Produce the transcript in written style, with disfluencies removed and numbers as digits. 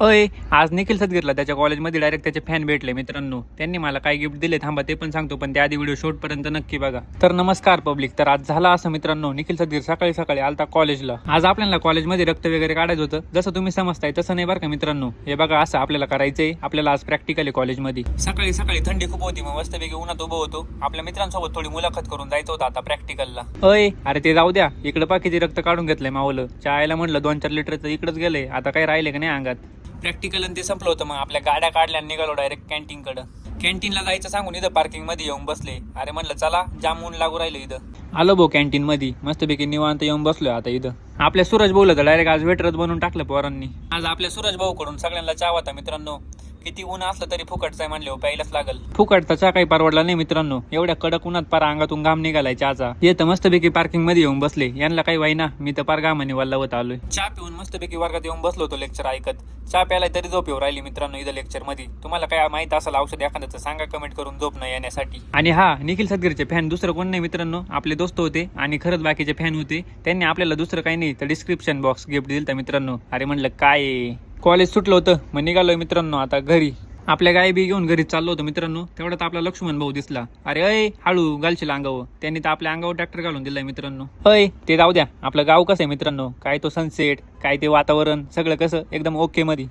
अय, आज निखिल सदगीरला त्याच्या कॉलेजमध्ये डायरेक्ट त्याचे फॅन भेटले मित्रांनो. त्यांनी मला काय गिफ्ट दिले थांबा ते पण सांगतो, पण त्याआधी व्हिडिओ शेवटपर्यंत नक्की बघा. तर नमस्कार पब्लिक. तर आज झाला असं मित्रांनो, निखिल सदगीर सकाळी सकाळी आलता कॉलेजला. आज आपल्याला कॉलेजमध्ये रक्त वगैरे काढायचं होतं. जसं तुम्ही समजताय तसं नाही बरं का मित्रांनो. हे बघा असं आपल्याला करायचंय. आपल्याला आज प्रॅक्टिकल आहे कॉलेजमध्ये. सकाळी सकाळी थंडी खूप होती, मग मस्तपैकी उन्हात उभं होतो. आपल्या मित्रांसोबत थोडी मुलाखत करून जायचं होतं आता प्रॅक्टिकलला. अय अरे ते जाऊ द्या, इकडं पाकीचे रक्त काढून घेतलंय मावलं. चायला म्हणलं 2-4 लिटरचं इकडंच गेलंय. आता काय राहिले का नाही अंगात. प्रॅक्टिकल ते संपलं होतं, मग आपल्या गाड्या काढल्या निघालो डायरेक्ट कॅन्टीनकडं. कॅन्टीनला जायचं सांगून इथं पार्किंग मध्ये येऊन बसले. अरे म्हणलं चला, जाम ऊन लागू राहिलं इथं. आलो भाऊ कॅन्टीन मध्ये, मस्तपैकी निवांत येऊन बसलोय आता इथं. आपल्या सूरज भाऊला तर डायरेक्ट आज वेटरच बनवून टाकलं पोरांनी. आज आपल्या सूरज भाऊ कडून सगळ्यांना चहा होता मित्रांनो. किती ऊन असलं तरी फुकटचा म्हणले प्यायलाच लागल. फुकटचा चहा काही परवडला नाही मित्रांनो. एवढ्या कडक उन्हात पार अंगातून घाम निघालाय चहाचा. येतं मस्तपैकी पार्किंग मध्ये येऊन बसले. यांना काही वाईना, मी तर पार घामाने वल्लावत आलोय. चहा पिऊन मस्तपैकी वर्गात येऊन बसलो होतो लेक्चर ऐकत. चहा प्यायला तरी झोप येऊ राहिली मित्रांनो इथं लेक्चर मध्ये. तुम्हाला काय माहित असेल औषध एखाद्याचं सांगा कमेंट करून झोप न येण्यासाठी. आणि हा, निखिल सदगीरचे फॅन दुसरं कोण नाही मित्रांनो, आपले दोस्त होते आणि खरंच बाकीचे फॅन होते. त्यांनी आपल्याला दुसरं काही नाही तर डिस्क्रिप्शन बॉक्स गिफ्ट दिलं मित्रांनो. अरे म्हणलं काय, कॉलेज सुटलं होतं मग निघालोय मित्रांनो आता घरी. आपल्या गाय बी घेऊन घरी चाललो होतो मित्रांनो. तेवढ्यात आपला लक्ष्मण भाऊ दिसला. अरे अय हळू घालशील अंगावर. त्यांनी तर आपल्या अंगावर ट्रॅक्टर घालून दिलाय मित्रांनो. अय ते जाऊ द्या, आपलं गाव कसं आहे मित्रांनो, काय तो सनसेट, काय ते वातावरण, सगळं कसं एकदम ओके मध्ये.